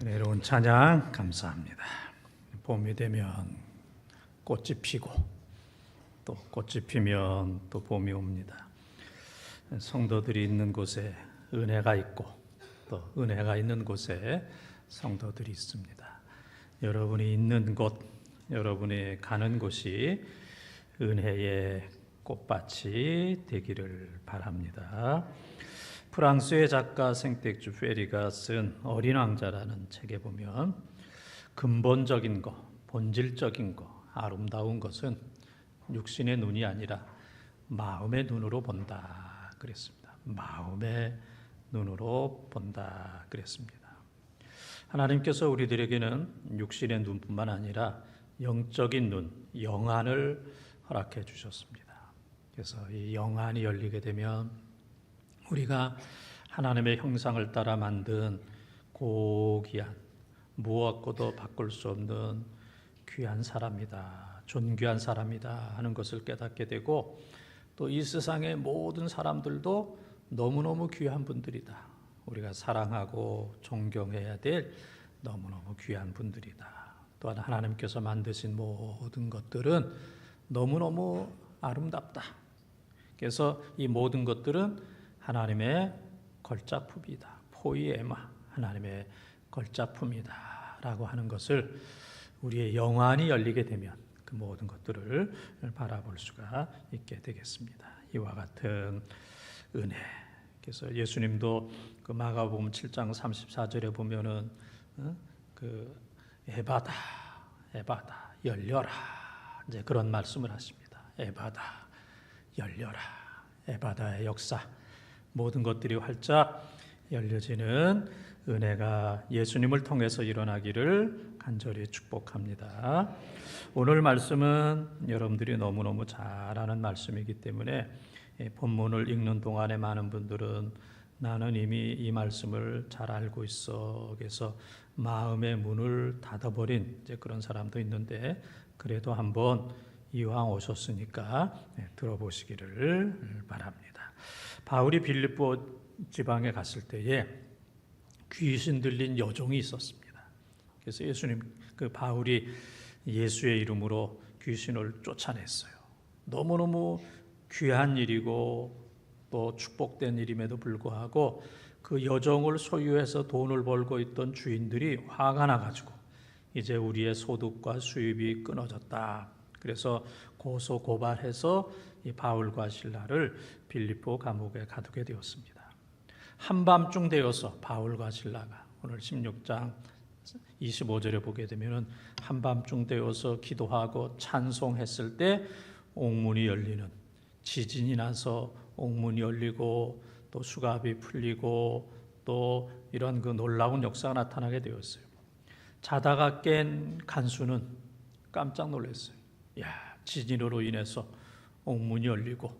은혜로운 찬양 감사합니다. 봄이 되면 꽃이 피고 또 꽃이 피면 또 봄이 옵니다. 성도들이 있는 곳에 은혜가 있고 또 은혜가 있는 곳에 성도들이 있습니다. 여러분이 있는 곳, 여러분이 가는 곳이 은혜의 꽃밭이 되기를 바랍니다. 프랑스의 작가 생텍쥐 페리가 쓴 어린 왕자라는 책에 보면 근본적인 것, 본질적인 것, 아름다운 것은 육신의 눈이 아니라 마음의 눈으로 본다 그랬습니다. 마음의 눈으로 본다 그랬습니다. 하나님께서 우리들에게는 육신의 눈뿐만 아니라 영적인 눈, 영안을 허락해 주셨습니다. 그래서 이 영안이 열리게 되면 우리가 하나님의 형상을 따라 만든 고귀한 무엇과도 바꿀 수 없는 귀한 사람이다, 존귀한 사람이다 하는 것을 깨닫게 되고 또 이 세상의 모든 사람들도 너무너무 귀한 분들이다. 우리가 사랑하고 존경해야 될 너무너무 귀한 분들이다. 또한 하나님께서 만드신 모든 것들은 너무너무 아름답다. 그래서 이 모든 것들은 하나님의 걸작품이다. 포이에마, 하나님의 걸작품이다 라고 하는 것을 우리의 영안이 열리게 되면 그 모든 것들을 바라볼 수가 있게 되겠습니다. 이와 같은 은혜. 그래서 예수님도 그 마가복음 7장 34절에 보면은 그 에바다, 에바다, 열려라. 이제 그런 말씀을 하십니다. 에바다, 열려라. 에바다의 역사. 모든 것들이 활짝 열려지는 은혜가 예수님을 통해서 일어나기를 간절히 축복합니다. 오늘 말씀은 여러분들이 너무너무 잘 아는 말씀이기 때문에 본문을 읽는 동안에 많은 분들은 나는 이미 이 말씀을 잘 알고 있어. 그래서 마음의 문을 닫아버린 이제 그런 사람도 있는데 그래도 한번 이왕 오셨으니까 들어보시기를 바랍니다. 바울이 빌립보 지방에 갔을 때에 귀신 들린 여종이 있었습니다. 그래서 예수님 그 바울이 예수의 이름으로 귀신을 쫓아냈어요. 너무너무 귀한 일이고 또 축복된 일임에도 불구하고 그 여종을 소유해서 돈을 벌고 있던 주인들이 화가 나가지고 이제 우리의 소득과 수입이 끊어졌다. 그래서 고소 고발해서 이 바울과 실라를 빌립보 감옥에 가두게 되었습니다. 한밤중 되어서 바울과 실라가 오늘 16장 25절에 보게 되면 한밤중 되어서 기도하고 찬송했을 때 옥문이 열리는, 지진이 나서 옥문이 열리고 또 수갑이 풀리고 또 이런 그 놀라운 역사가 나타나게 되었어요. 자다가 깬 간수는 깜짝 놀랐어요. 지진으로 인해서 옥문이 열리고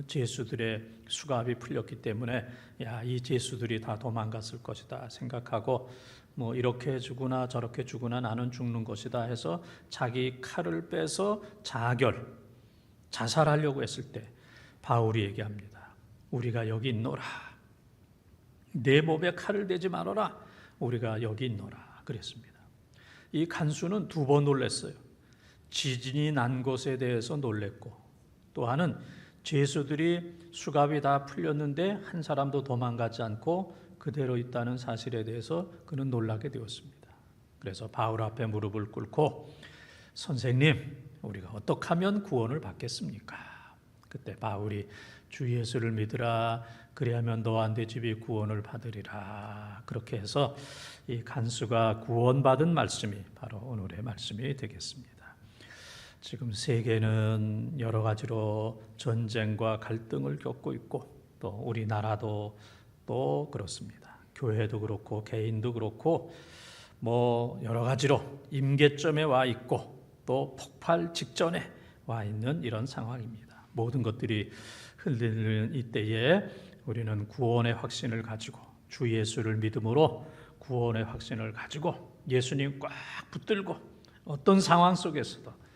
죄수들의 수갑이 풀렸기 때문에 이 죄수들이 다 도망갔을 것이다 생각하고 뭐 이렇게 죽으나 저렇게 죽으나 나는 죽는 것이다 해서 자기 칼을 빼서 자살하려고 했을 때 바울이 얘기합니다. 우리가 여기 있노라. 내 몸에 칼을 대지 말아라. 우리가 여기 있노라 그랬습니다. 이 간수는 두 번 놀랐어요. 지진이 난 것에 대해서 놀랬고 또한은 죄수들이 수갑이 다 풀렸는데 한 사람도 도망가지 않고 그대로 있다는 사실에 대해서 그는 놀라게 되었습니다. 그래서 바울 앞에 무릎을 꿇고 선생님, 우리가 어떻게 하면 구원을 받겠습니까? 그때 바울이 주 예수를 믿으라. 그리하면 너와 네 집이 구원을 받으리라. 그렇게 해서 이 간수가 구원받은 말씀이 바로 오늘의 말씀이 되겠습니다. 지금 세계는 여러 가지로 전쟁과 갈등을 겪고 있고 또 우리나라도 또 그렇습니다. 교회도 그렇고 개인도 그렇고 뭐 여러 가지로 임계점에 와 있고 또 폭발 직전에 와 있는 이런 상황입니다. 모든 것들이 흔들리는 이때에 우리는 구원의 확신을 가지고 주 예수를 믿음으로 구원의 확신을 가지고 예수님 꽉 붙들고 어떤 상황 속에서도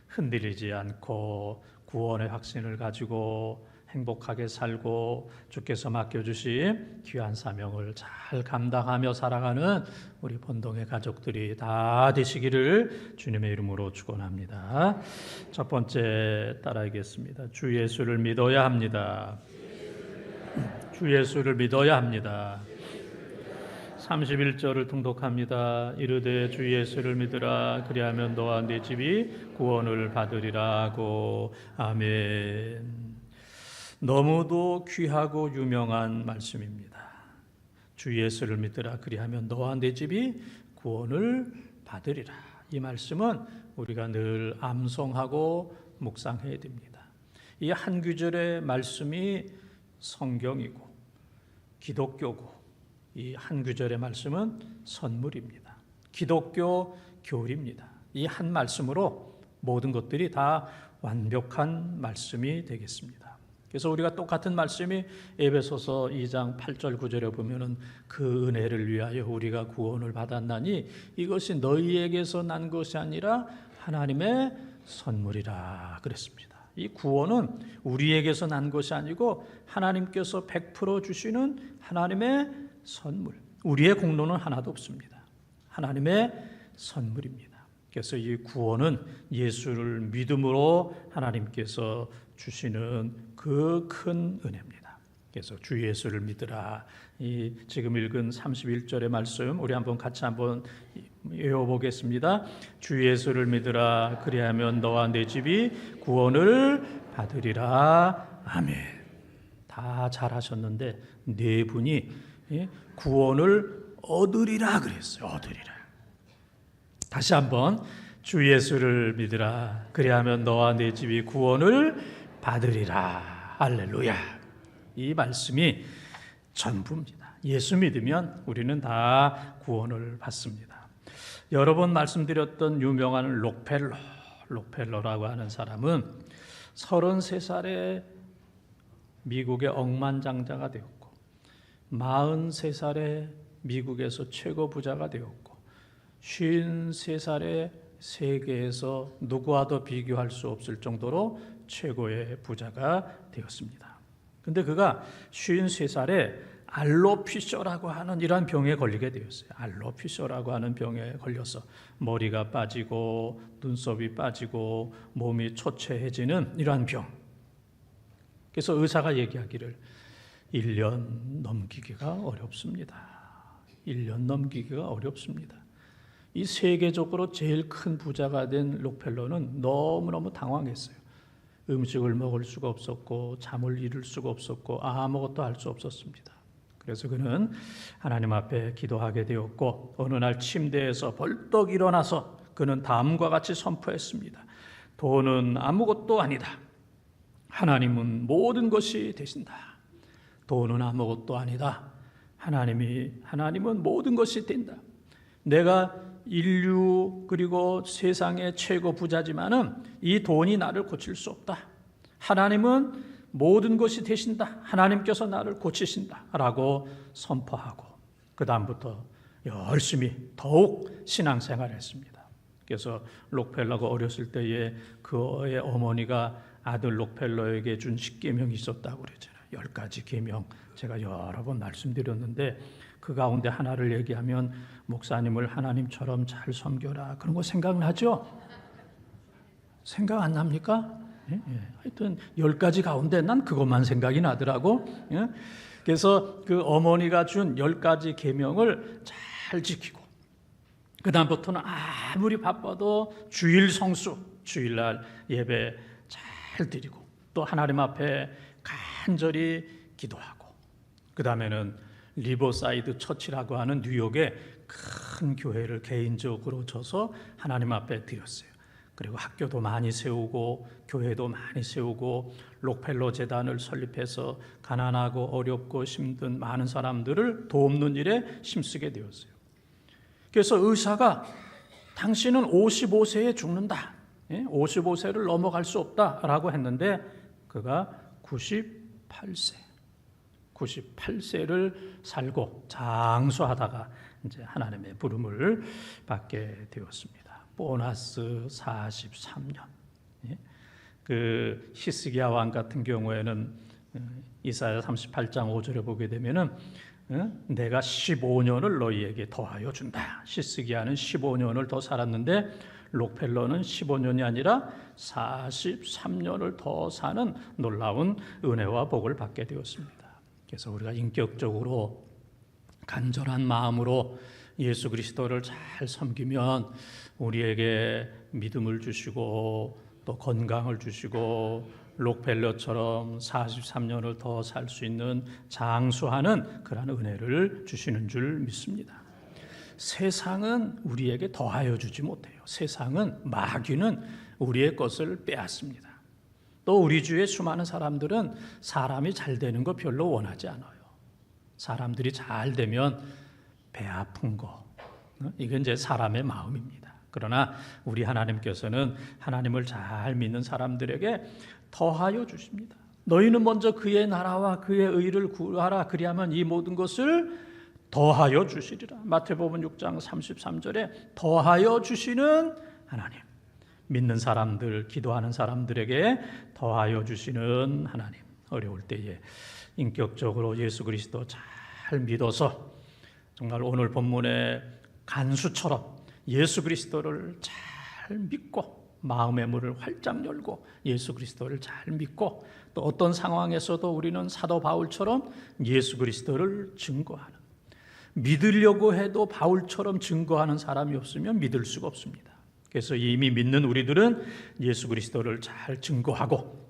흔들리지 않고 구원의 확신을 가지고 행복하게 살고 주께서 맡겨주신 귀한 사명을 잘 감당하며 살아가는 우리 본동의 가족들이 다 되시기를 주님의 이름으로 축원합니다. 첫 번째 따라하겠습니다. 주 예수를 믿어야 합니다. 주 예수를 믿어야 합니다. 31절을 통독합니다. 이르되 주 예수를 믿으라. 그리하면 너와 네 집이 구원을 받으리라 하고. 아멘. 너무도 귀하고 유명한 말씀입니다. 주 예수를 믿으라. 그리하면 너와 네 집이 구원을 받으리라. 이 말씀은 우리가 늘 암송하고 묵상해야 됩니다. 이 한 구절의 말씀이 성경이고 기독교고, 이 한 구절의 말씀은 선물입니다. 기독교 교리입니다. 이 한 말씀으로 모든 것들이 다 완벽한 말씀이 되겠습니다. 그래서 우리가 똑같은 말씀이 에베소서 2장 8절 9절에 보면은 그 은혜를 위하여 우리가 구원을 받았나니 이것이 너희에게서 난 것이 아니라 하나님의 선물이라 그랬습니다. 이 구원은 우리에게서 난 것이 아니고 하나님께서 100% 주시는 하나님의 선물. 우리의 공로는 하나도 없습니다. 하나님의 선물입니다. 그래서 이 구원은 예수를 믿음으로 하나님께서 주시는 그 큰 은혜입니다. 그래서 주 예수를 믿으라. 이 지금 읽은 31절의 말씀 우리 한번 같이 한번 외워보겠습니다. 주 예수를 믿으라. 그리하면 너와 내 집이 구원을 받으리라. 아멘. 다 잘하셨는데 네 분이 구원을 얻으리라 그랬어요. 얻으리라. 다시 한번 주 예수를 믿으라. 그리하면 너와 내 집이 구원을 받으리라. 할렐루야. 이 말씀이 전부입니다. 예수 믿으면 우리는 다 구원을 받습니다. 여러 번 말씀드렸던 유명한 록펠러라고 하는 사람은 33살에 미국의 억만장자가 되었고 43살에 미국에서 최고 부자가 되었고 53살에 세계에서 누구와도 비교할 수 없을 정도로 최고의 부자가 되었습니다. 근데 그가 53살에 알로피셔라고 하는 이러한 병에 걸리게 되었어요. 알로피셔라고 하는 병에 걸려서 머리가 빠지고 눈썹이 빠지고 몸이 초췌해지는 이러한 병. 그래서 의사가 얘기하기를 1년 넘기기가 어렵습니다. 1년 넘기기가 어렵습니다. 이 세계적으로 제일 큰 부자가 된 록펠러는 너무너무 당황했어요. 음식을 먹을 수가 없었고 잠을 이룰 수가 없었고 아무것도 할 수 없었습니다. 그래서 그는 하나님 앞에 기도하게 되었고 어느 날 침대에서 벌떡 일어나서 그는 다음과 같이 선포했습니다. 돈은 아무것도 아니다. 하나님은 모든 것이 되신다. 돈은 아무것도 아니다. 하나님은 모든 것이 된다. 내가 인류 그리고 세상의 최고 부자지만은 이 돈이 나를 고칠 수 없다. 하나님은 모든 것이 되신다. 하나님께서 나를 고치신다. 라고 선포하고 그 다음부터 열심히 더욱 신앙생활을 했습니다. 그래서 록펠러가 어렸을 때에 그의 어머니가 아들 록펠러에게 준 10계명이 있었다고 그러잖아요. 10가지 계명 제가 여러 번 말씀드렸는데 그 가운데 하나를 얘기하면 목사님을 하나님처럼 잘 섬겨라. 그런 거 생각나죠? 생각 안 납니까? 예? 하여튼 10가지 가운데 난 그것만 생각이 나더라고. 예? 그래서 그 어머니가 준 10가지 계명을 잘 지키고 그 다음부터는 아무리 바빠도 주일 성수, 주일날 예배 잘 드리고 또 하나님 앞에 간절히 기도하고 그 다음에는 리버사이드 처치라고 하는 뉴욕의 큰 교회를 개인적으로 져서 하나님 앞에 드렸어요. 그리고 학교도 많이 세우고 교회도 많이 세우고 록펠러 재단을 설립해서 가난하고 어렵고 힘든 많은 사람들을 돕는 일에 힘쓰게 되었어요. 그래서 의사가 당신은 55세에 죽는다. 55세를 넘어갈 수 없다라고 했는데 그가 98세를 살고 장수하다가 이제 하나님의 부름을 받게 되었습니다. 보너스 43년. 그 히스기야 왕 같은 경우에는 이사야 38장 5절에 보게 되면은 내가 15년을 너희에게 더하여 준다. 시스기야는 15년을 더 살았는데 록펠러는 15년이 아니라 43년을 더 사는 놀라운 은혜와 복을 받게 되었습니다. 그래서 우리가 인격적으로 간절한 마음으로 예수 그리스도를 잘 섬기면 우리에게 믿음을 주시고 또 건강을 주시고 록펠러처럼 43년을 더 살 수 있는 장수하는 그러한 은혜를 주시는 줄 믿습니다. 세상은 우리에게 더하여 주지 못해요. 세상은 마귀는 우리의 것을 빼앗습니다. 또 우리 주위의 수많은 사람들은 사람이 잘 되는 거 별로 원하지 않아요. 사람들이 잘 되면 배 아픈 거, 이건 이제 사람의 마음입니다. 그러나 우리 하나님께서는 하나님을 잘 믿는 사람들에게 더하여 주십니다. 너희는 먼저 그의 나라와 그의 의를 구하라. 그리하면 이 모든 것을 더하여 주시리라. 마태복음 6장 33절에 더하여 주시는 하나님, 믿는 사람들, 기도하는 사람들에게 더하여 주시는 하나님. 어려울 때에 인격적으로 예수 그리스도 잘 믿어서 정말 오늘 본문의 간수처럼 예수 그리스도를 잘 믿고 마음의 문을 활짝 열고 예수 그리스도를 잘 믿고 또 어떤 상황에서도 우리는 사도 바울처럼 예수 그리스도를 증거하는, 믿으려고 해도 바울처럼 증거하는 사람이 없으면 믿을 수가 없습니다. 그래서 이미 믿는 우리들은 예수 그리스도를 잘 증거하고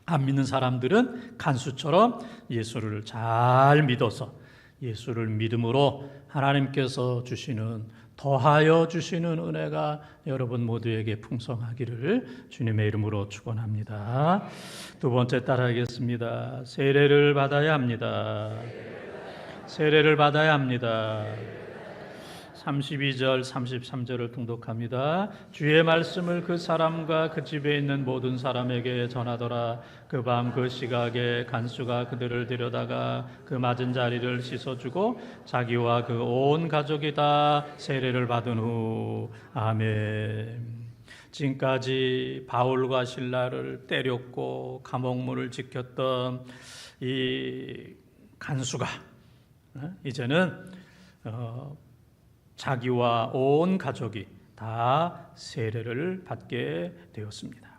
안 믿는 사람들은 간수처럼 예수를 잘 믿어서 예수를 믿음으로 하나님께서 주시는, 더하여 주시는 은혜가 여러분 모두에게 풍성하기를 주님의 이름으로 축원합니다. 두 번째 따라하겠습니다. 세례를 받아야 합니다. 세례를 받아야 합니다. 32절 33절을 통독합니다. 주의 말씀을 그 사람과 그 집에 있는 모든 사람에게 전하더라. 그 밤 그 시각에 간수가 그들을 데려다가 그 맞은 자리를 씻어주고 자기와 그 온 가족이 다 세례를 받은 후 아멘. 지금까지 바울과 실라를 때렸고 감옥문을 지켰던 이 간수가 이제는 자기와 온 가족이 다 세례를 받게 되었습니다.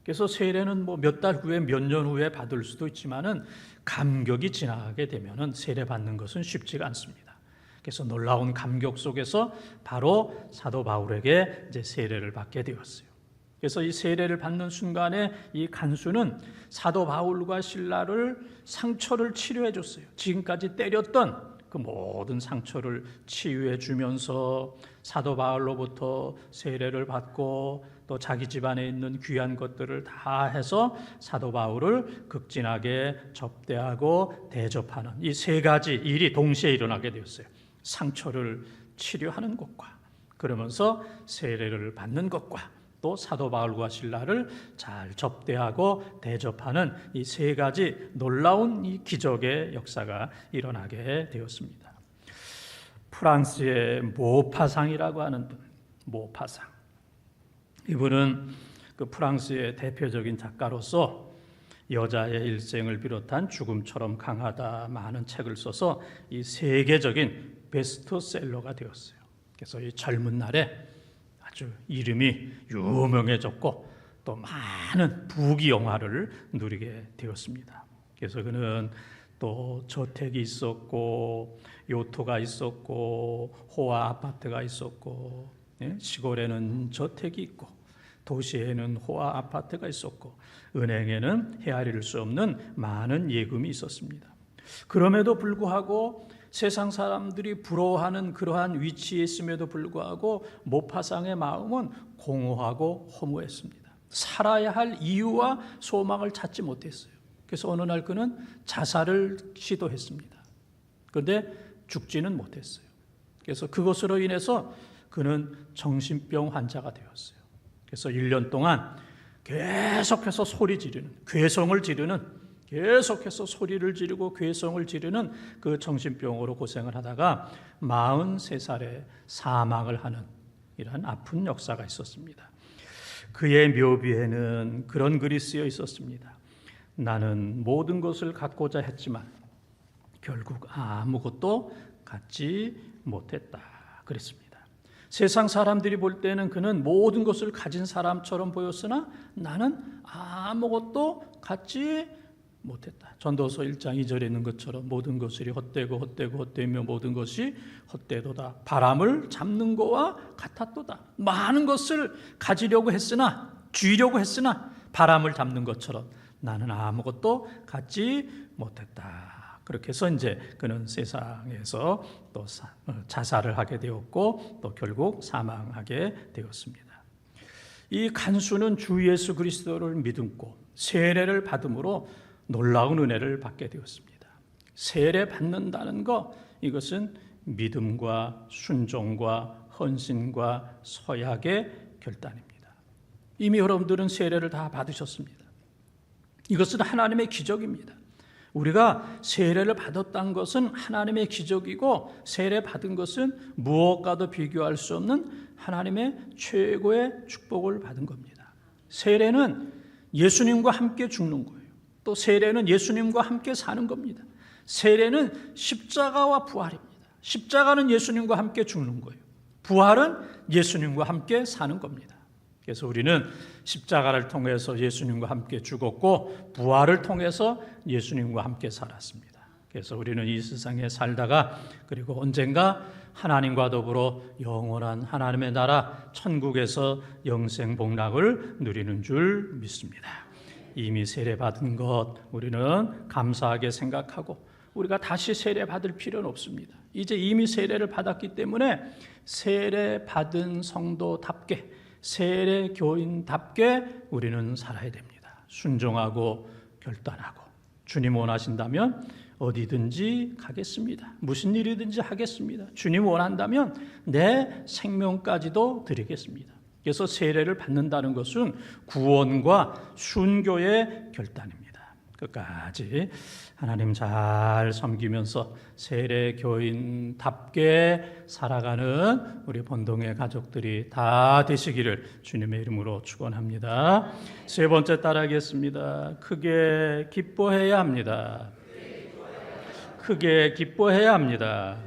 그래서 세례는 몇 달 후에 몇 년 후에 받을 수도 있지만은 감격이 지나가게 되면은 세례 받는 것은 쉽지가 않습니다. 그래서 놀라운 감격 속에서 바로 사도 바울에게 이제 세례를 받게 되었어요. 그래서 이 세례를 받는 순간에 이 간수는 사도 바울과 실라를 상처를 치료해 줬어요. 지금까지 때렸던 그 모든 상처를 치유해 주면서 사도 바울로부터 세례를 받고 또 자기 집안에 있는 귀한 것들을 다 해서 사도 바울을 극진하게 접대하고 대접하는 이 세 가지 일이 동시에 일어나게 되었어요. 상처를 치료하는 것과 그러면서 세례를 받는 것과 또 사도 바울과 실라를 잘 접대하고 대접하는 이 세 가지 놀라운 이 기적의 역사가 일어나게 되었습니다. 프랑스의 모파상이라고 하는 분, 모파상. 이분은 그 프랑스의 대표적인 작가로서 여자의 일생을 비롯한 죽음처럼 강하다 많은 책을 써서 이 세계적인 베스트셀러가 되었어요. 그래서 이 젊은 날에 아주 이름이 유명해졌고 또 많은 부귀 영화를 누리게 되었습니다. 그래서 그는 또 저택이 있었고 요트가 있었고 호화 아파트가 있었고 시골에는 저택이 있고 도시에는 호화 아파트가 있었고 은행에는 헤아릴 수 없는 많은 예금이 있었습니다. 그럼에도 불구하고 세상 사람들이 부러워하는 그러한 위치에 있음에도 불구하고 모파상의 마음은 공허하고 허무했습니다. 살아야 할 이유와 소망을 찾지 못했어요. 그래서 어느 날 그는 자살을 시도했습니다. 그런데 죽지는 못했어요. 그래서 그것으로 인해서 그는 정신병 환자가 되었어요. 그래서 1년 동안 계속해서 소리 지르는, 괴성을 지르는, 계속해서 소리를 지르고 괴성을 지르는 그 정신병으로 고생을 하다가 43살에 사망을 하는 이러한 아픈 역사가 있었습니다. 그의 묘비에는 그런 글이 쓰여 있었습니다. 나는 모든 것을 갖고자 했지만 결국 아무것도 갖지 못했다 그랬습니다. 세상 사람들이 볼 때는 그는 모든 것을 가진 사람처럼 보였으나 나는 아무것도 갖지 못했다. 전도서 1장 2절에 있는 것처럼 모든 것이 헛되고 헛되고 헛되며 모든 것이 헛되도다. 바람을 잡는 거와 같았도다. 많은 것을 가지려고 했으나 쥐려고 했으나 바람을 잡는 것처럼 나는 아무것도 갖지 못했다. 그렇게 해서 이제 그는 세상에서 또 자살을 하게 되었고 또 결국 사망하게 되었습니다. 이 간수는 주 예수 그리스도를 믿고 세례를 받음으로 놀라운 은혜를 받게 되었습니다. 세례 받는다는 것, 이것은 믿음과 순종과 헌신과 서약의 결단입니다. 이미 여러분들은 세례를 다 받으셨습니다. 이것은 하나님의 기적입니다. 우리가 세례를 받았다는 것은 하나님의 기적이고 세례 받은 것은 무엇과도 비교할 수 없는 하나님의 최고의 축복을 받은 겁니다. 세례는 예수님과 함께 죽는 거예요. 또 세례는 예수님과 함께 사는 겁니다. 세례는 십자가와 부활입니다. 십자가는 예수님과 함께 죽는 거예요. 부활은 예수님과 함께 사는 겁니다. 그래서 우리는 십자가를 통해서 예수님과 함께 죽었고 부활을 통해서 예수님과 함께 살았습니다. 그래서 우리는 이 세상에 살다가 그리고 언젠가 하나님과 더불어 영원한 하나님의 나라 천국에서 영생 복락을 누리는 줄 믿습니다. 이미 세례받은 것 우리는 감사하게 생각하고 우리가 다시 세례받을 필요는 없습니다. 이제 이미 세례를 받았기 때문에 세례받은 성도답게 세례 교인답게 우리는 살아야 됩니다. 순종하고 결단하고 주님 원하신다면 어디든지 가겠습니다. 무슨 일이든지 하겠습니다. 주님 원한다면 내 생명까지도 드리겠습니다. 그래서 세례를 받는다는 것은 구원과 순교의 결단입니다. 끝까지 하나님 잘 섬기면서 세례 교인답게 살아가는 우리 본동의 가족들이 다 되시기를 주님의 이름으로 축원합니다. 세 번째 따라하겠습니다. 크게 기뻐해야 합니다. 크게 기뻐해야 합니다.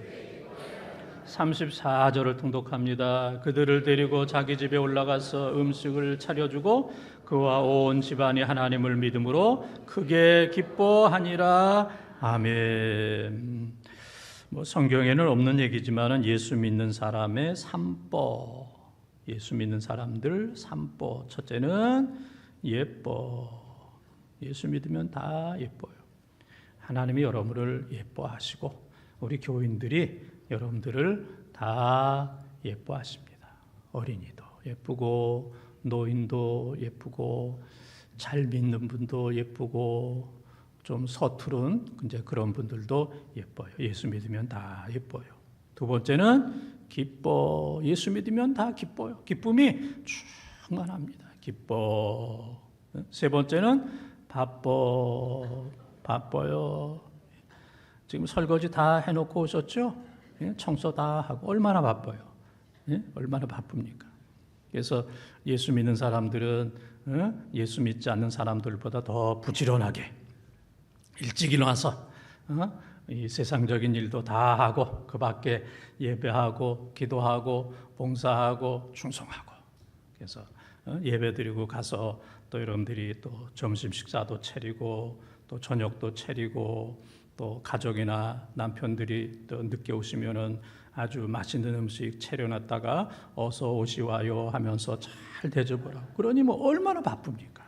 34절을 통독합니다. 그들을 데리고 자기 집에 올라가서 음식을 차려주고 그와 온 집안이 하나님을 믿음으로 크게 기뻐하니라. 아멘. 성경에는 없는 얘기지만 예수 믿는 사람의 삼보, 예수 믿는 사람들 삼보. 첫째는 예뻐. 예수 믿으면 다 예뻐요. 하나님이 여러분을 예뻐하시고 우리 교인들이 여러분들을 다 예뻐하십니다. 어린이도 예쁘고 노인도 예쁘고 잘 믿는 분도 예쁘고 좀 서투른 이제 그런 분들도 예뻐요. 예수 믿으면 다 예뻐요. 두 번째는 기뻐. 예수 믿으면 다 기뻐요. 기쁨이 충만합니다. 기뻐. 세 번째는 바빠요. 지금 설거지 다 해놓고 오셨죠? 청소 다 하고 얼마나 바빠요? 얼마나 바쁩니까? 그래서 예수 믿는 사람들은 예수 믿지 않는 사람들보다 더 부지런하게 일찍 일어나서 이 세상적인 일도 다 하고 그 밖에 예배하고 기도하고 봉사하고 충성하고 그래서 예배드리고 가서 또 여러분들이 또 점심 식사도 차리고 또 저녁도 차리고 또 가족이나 남편들이 또 늦게 오시면은 아주 맛있는 음식 차려놨다가 어서 오시와요 하면서 잘 대접을 하고 그러니 뭐 얼마나 바쁩니까?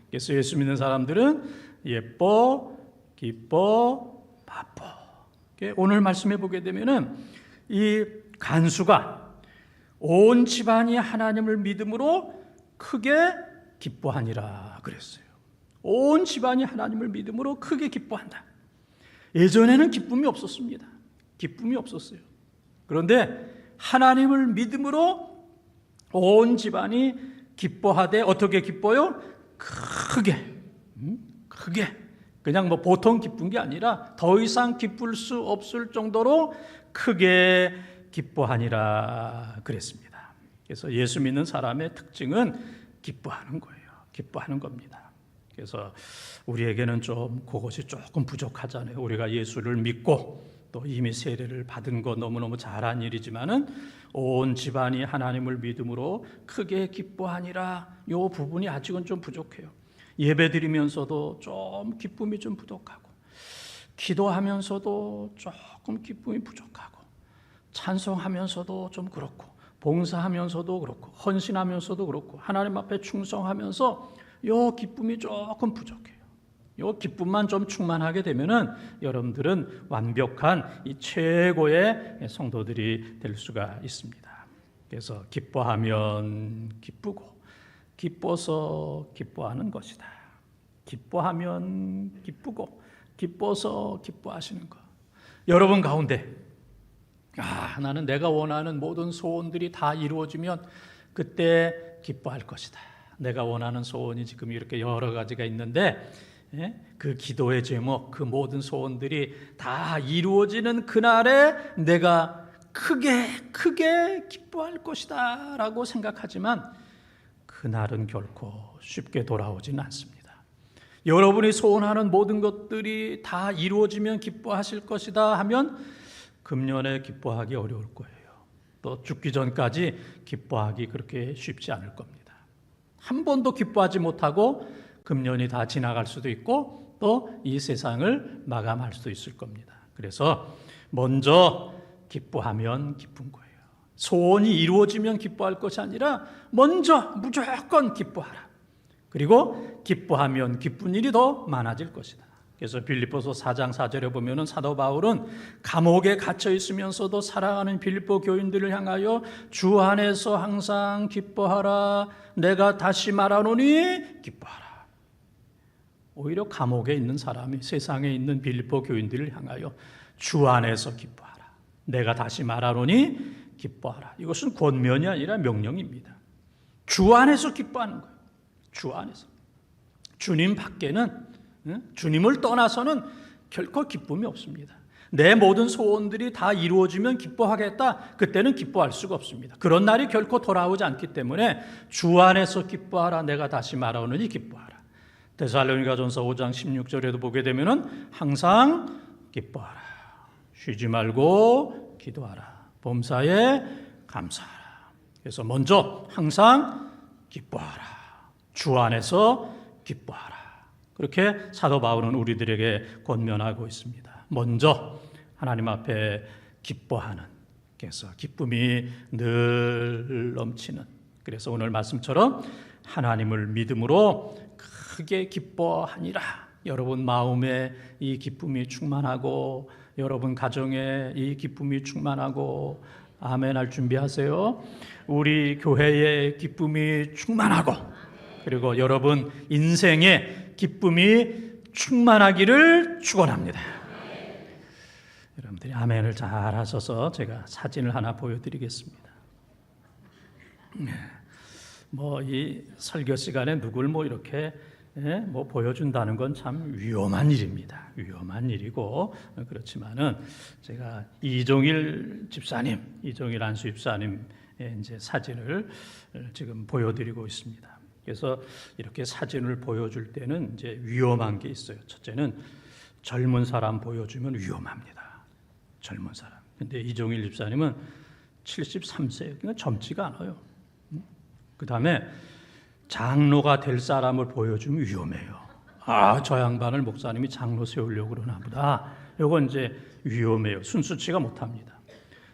그래서 예수 믿는 사람들은 예뻐, 기뻐, 바빠. 오늘 말씀해 보게 되면은 이 간수가 온 집안이 하나님을 믿음으로 크게 기뻐하니라 그랬어요. 온 집안이 하나님을 믿음으로 크게 기뻐한다. 예전에는 기쁨이 없었습니다. 기쁨이 없었어요. 그런데 하나님을 믿음으로 온 집안이 기뻐하되 어떻게 기뻐요? 크게 그냥 뭐 보통 기쁜 게 아니라 더 이상 기쁠 수 없을 정도로 크게 기뻐하니라 그랬습니다. 그래서 예수 믿는 사람의 특징은 기뻐하는 거예요. 기뻐하는 겁니다. 그래서 우리에게는 좀 그것이 조금 부족하잖아요. 우리가 예수를 믿고 또 이미 세례를 받은 거 너무너무 잘한 일이지만은 온 집안이 하나님을 믿음으로 크게 기뻐하니라, 요 부분이 아직은 좀 부족해요. 예배드리면서도 좀 기쁨이 좀 부족하고, 기도하면서도 조금 기쁨이 부족하고, 찬송하면서도 좀 그렇고, 봉사하면서도 그렇고, 헌신하면서도 그렇고, 하나님 앞에 충성하면서 요 기쁨이 조금 부족해요. 요 기쁨만 좀 충만하게 되면은 여러분들은 완벽한 이 최고의 성도들이 될 수가 있습니다. 그래서 기뻐하면 기쁘고, 기뻐서 기뻐하는 것이다. 기뻐하면 기쁘고, 기뻐서 기뻐하시는 것. 여러분 가운데 나는 내가 원하는 모든 소원들이 다 이루어지면 그때 기뻐할 것이다. 내가 원하는 소원이 지금 이렇게 여러 가지가 있는데 그 기도의 제목, 그 모든 소원들이 다 이루어지는 그날에 내가 크게 기뻐할 것이다 라고 생각하지만 그날은 결코 쉽게 돌아오지는 않습니다. 여러분이 소원하는 모든 것들이 다 이루어지면 기뻐하실 것이다 하면 금년에 기뻐하기 어려울 거예요. 또 죽기 전까지 기뻐하기 그렇게 쉽지 않을 겁니다. 한 번도 기뻐하지 못하고 금년이 다 지나갈 수도 있고 또 이 세상을 마감할 수도 있을 겁니다. 그래서 먼저 기뻐하면 기쁜 거예요. 소원이 이루어지면 기뻐할 것이 아니라 먼저 무조건 기뻐하라. 그리고 기뻐하면 기쁜 일이 더 많아질 것이다. 그래서 빌립보서 4장 4절에 보면은 사도 바울은 감옥에 갇혀 있으면서도 사랑하는 빌립보 교인들을 향하여 주 안에서 항상 기뻐하라. 내가 다시 말하노니 기뻐하라. 오히려 감옥에 있는 사람이 세상에 있는 빌립보 교인들을 향하여 주 안에서 기뻐하라. 내가 다시 말하노니 기뻐하라. 이것은 권면이 아니라 명령입니다. 주 안에서 기뻐하는 거예요. 주 안에서. 주님 밖에는, 주님을 떠나서는 결코 기쁨이 없습니다. 내 모든 소원들이 다 이루어지면 기뻐하겠다. 그때는 기뻐할 수가 없습니다. 그런 날이 결코 돌아오지 않기 때문에 주 안에서 기뻐하라. 내가 다시 말하노니 기뻐하라. 데살로니가전서 5장 16절에도 보게 되면은 항상 기뻐하라. 쉬지 말고 기도하라. 범사에 감사하라. 그래서 먼저 항상 기뻐하라. 주 안에서 기뻐하라. 그렇게 사도 바울은 우리들에게 권면하고 있습니다. 먼저 하나님 앞에 기뻐하는, 그래서 기쁨이 늘 넘치는, 그래서 오늘 말씀처럼 하나님을 믿음으로 크게 기뻐하니라. 여러분 마음에 이 기쁨이 충만하고 여러분 가정에 이 기쁨이 충만하고 아멘 할 준비하세요. 우리 교회에 기쁨이 충만하고 그리고 여러분 인생에 기쁨이 충만하기를 축원합니다. 여러분들이 아멘을 잘 하셔서 제가 사진을 하나 보여드리겠습니다. 이 설교 시간에 누굴 이렇게 보여준다는 건 참 위험한 일입니다. 위험한 일이고 그렇지만은 제가 이종일 안수 집사님 이제 사진을 지금 보여드리고 있습니다. 그래서 이렇게 사진을 보여줄 때는 이제 위험한 게 있어요. 첫째는 젊은 사람 보여주면 위험합니다. 젊은 사람. 근데 이종일 집사님은 73세, 그러니까 젊지가 않아요. 그 다음에 장로가 될 사람을 보여주면 위험해요. 저 양반을 목사님이 장로 세우려고 그러나 보다. 이건 이제 위험해요. 순수치가 못합니다.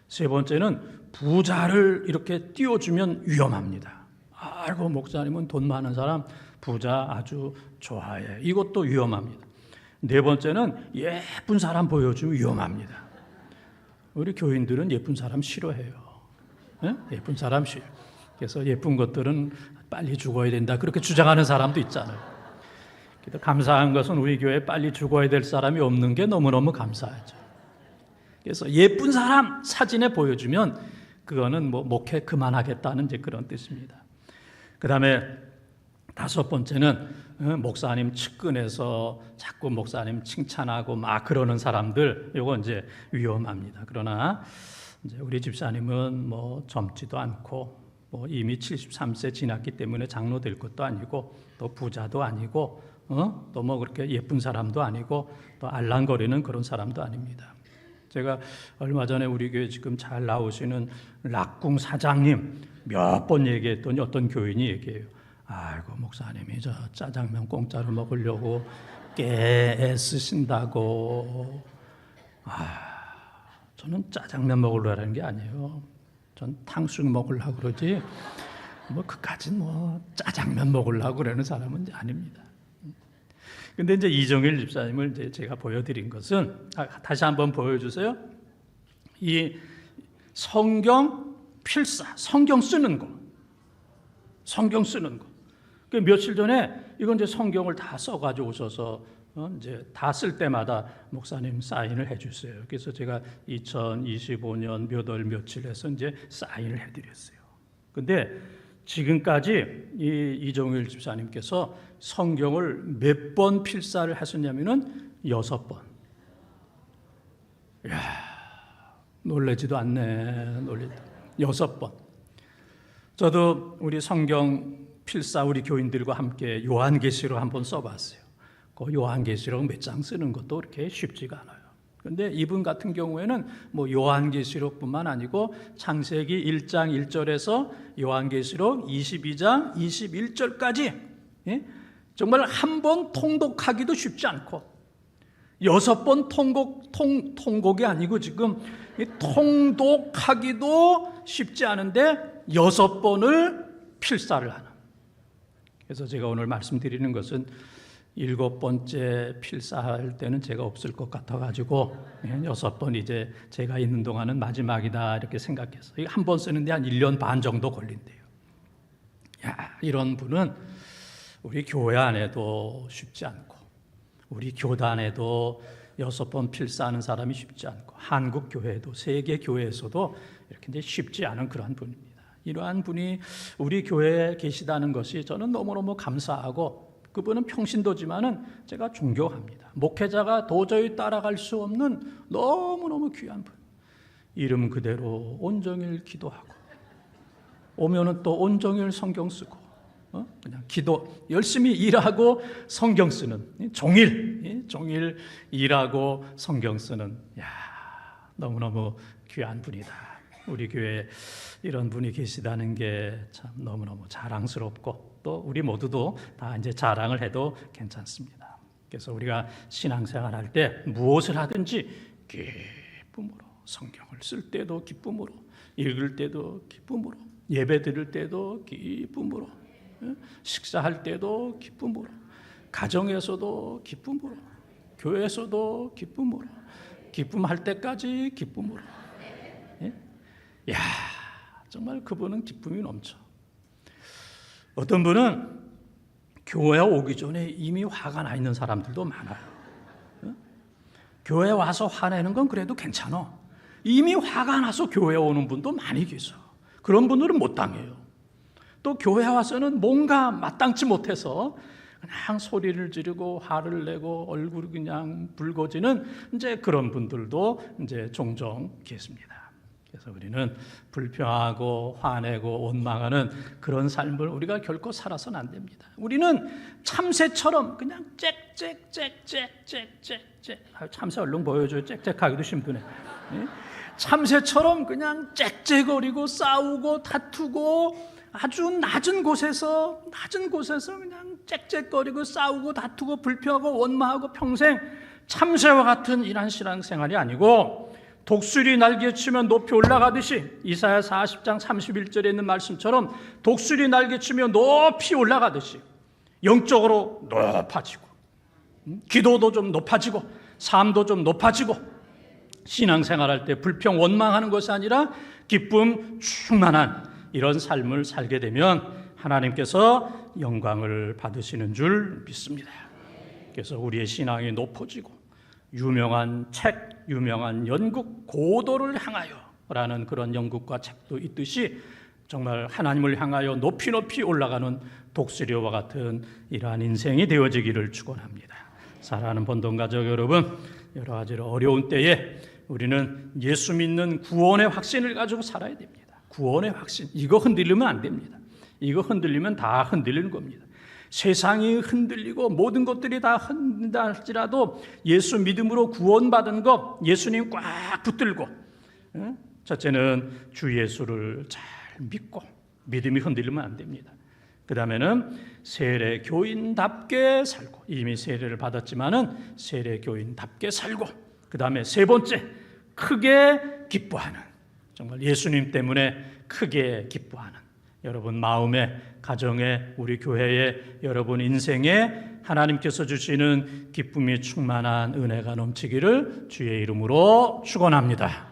세 번째는 부자를 이렇게 띄워주면 위험합니다. 아이고 목사님은 돈 많은 사람 부자 아주 좋아해. 이것도 위험합니다. 네 번째는 예쁜 사람 보여주면 위험합니다. 우리 교인들은 예쁜 사람 싫어해요. 예쁜 사람 싫어요. 그래서 예쁜 것들은 빨리 죽어야 된다 그렇게 주장하는 사람도 있잖아요. 그래도 감사한 것은 우리 교회에 빨리 죽어야 될 사람이 없는 게 너무너무 감사하죠. 그래서 예쁜 사람 사진에 보여주면 그거는 목회 그만하겠다는 이제 그런 뜻입니다. 그 다음에 다섯 번째는 목사님 측근에서 자꾸 목사님 칭찬하고 막 그러는 사람들, 이거 이제 위험합니다. 그러나 이제 우리 집사님은 젊지도 않고 이미 73세 지났기 때문에 장로 될 것도 아니고 또 부자도 아니고 또 뭐 그렇게 예쁜 사람도 아니고 또 알랑거리는 그런 사람도 아닙니다. 제가 얼마 전에 우리 교회 지금 잘 나오시는 락궁 사장님 몇 번 얘기했더니 어떤 교인이 얘기해요. 아이고 목사님이 저 짜장면 공짜로 먹으려고 꽤 애쓰신다고. 저는 짜장면 먹으려는 게 아니에요. 전 탕수육 먹으려고 그러지 뭐 그까진 뭐 짜장면 먹으려고 그러는 사람은 아닙니다. 근데 이제 이정일 집사님을 이제 제가 보여드린 것은 다시 한번 보여주세요. 이 성경 필사, 성경 쓰는 거. 그 며칠 전에 이건 이제 성경을 다 써가지고 오셔서 이제 다 쓸 때마다 목사님 사인을 해주세요. 그래서 제가 2025년 몇 월 며칠에서 이제 사인을 해드렸어요. 근데 지금까지 이 이정일 집사님께서 성경을 몇 번 필사를 하셨냐면은 6번. 이야, 놀라지도 않네. 6번. 저도 우리 성경 필사 우리 교인들과 함께 요한계시록 한번 써봤어요. 그 요한계시록 몇 장 쓰는 것도 그렇게 쉽지가 않아요. 그런데 이분 같은 경우에는 뭐 요한계시록뿐만 아니고 창세기 1장 1절에서 요한계시록 22장 21절까지 정말 한 번 통독하기도 쉽지 않고 6번 통곡이 아니고 지금 통독하기도 쉽지 않은데 6번을 필사를 하는. 그래서 제가 오늘 말씀드리는 것은 7번째 필사할 때는 제가 없을 것 같아가지고 6번 이제 제가 있는 동안은 마지막이다 이렇게 생각해서 한 번 쓰는데 한 1년 반 정도 걸린대요. 이런 분은 우리 교회 안에도 쉽지 않고 우리 교단에도 6번 필사하는 사람이 쉽지 않고 한국 교회도 세계 교회에서도 이렇게 이제 쉽지 않은 그러한 분입니다. 이러한 분이 우리 교회에 계시다는 것이 저는 너무너무 감사하고 그분은 평신도지만은 제가 존경합니다. 목회자가 도저히 따라갈 수 없는 너무너무 귀한 분. 이름 그대로 온종일 기도하고 오면은 또 온종일 성경 쓰고 그냥 기도 열심히 일하고 성경 쓰는 종일 일하고 성경 쓰는 너무너무 귀한 분이다. 우리 교회에 이런 분이 계시다는 게 참 너무너무 자랑스럽고 또 우리 모두도 다 이제 자랑을 해도 괜찮습니다. 그래서 우리가 신앙생활 할 때 무엇을 하든지 기쁨으로 성경을 쓸 때도 기쁨으로 읽을 때도 기쁨으로 예배 드릴 때도 기쁨으로 식사할 때도 기쁨으로 가정에서도 기쁨으로 교회에서도 기쁨으로 기쁨할 때까지 기쁨으로 정말 그분은 기쁨이 넘쳐. 어떤 분은 교회 오기 전에 이미 화가 나 있는 사람들도 많아요. 교회 와서 화내는 건 그래도 괜찮아. 이미 화가 나서 교회 오는 분도 많이 계셔. 그런 분들은 못 당해요. 또 교회 와서는 뭔가 마땅치 못해서 그냥 소리를 지르고 화를 내고 얼굴이 그냥 붉어지는 이제 그런 분들도 이제 종종 계십니다. 그래서 우리는 불평하고 화내고 원망하는 그런 삶을 우리가 결코 살아서는 안 됩니다. 우리는 참새처럼 그냥 짹짹짹짹짹짹 참새 얼른 보여줘요. 짹짹하기도 힘드네. 참새처럼 그냥 짹짹거리고 싸우고 다투고 아주 낮은 곳에서 그냥 짹짹거리고 싸우고 다투고 불평하고 원망하고 평생 참새와 같은 이런 신앙생활이 아니고 독수리 날개치면 높이 올라가듯이 이사야 40장 31절에 있는 말씀처럼 독수리 날개치며 높이 올라가듯이 영적으로 높아지고 기도도 좀 높아지고 삶도 좀 높아지고 신앙생활할 때 불평 원망하는 것이 아니라 기쁨 충만한 이런 삶을 살게 되면 하나님께서 영광을 받으시는 줄 믿습니다. 그래서 우리의 신앙이 높아지고 유명한 책, 유명한 연극 고도를 향하여 라는 그런 연극과 책도 있듯이 정말 하나님을 향하여 높이 높이 올라가는 독수리와 같은 이러한 인생이 되어지기를 축원합니다. 사랑하는 본동가족 여러분, 여러 가지로 어려운 때에 우리는 예수 믿는 구원의 확신을 가지고 살아야 됩니다. 구원의 확신, 이거 흔들리면 안 됩니다. 이거 흔들리면 다 흔들리는 겁니다. 세상이 흔들리고 모든 것들이 다 흔들린다 할지라도 예수 믿음으로 구원받은 것 예수님 꽉 붙들고, 첫째는 주 예수를 잘 믿고 믿음이 흔들리면 안 됩니다. 그 다음에는 세례 교인답게 살고, 이미 세례를 받았지만은 세례 교인답게 살고, 그 다음에 세 번째 크게 기뻐하는, 정말 예수님 때문에 크게 기뻐하는, 여러분 마음에, 가정에, 우리 교회에, 여러분 인생에 하나님께서 주시는 기쁨이 충만한 은혜가 넘치기를 주의 이름으로 축원합니다.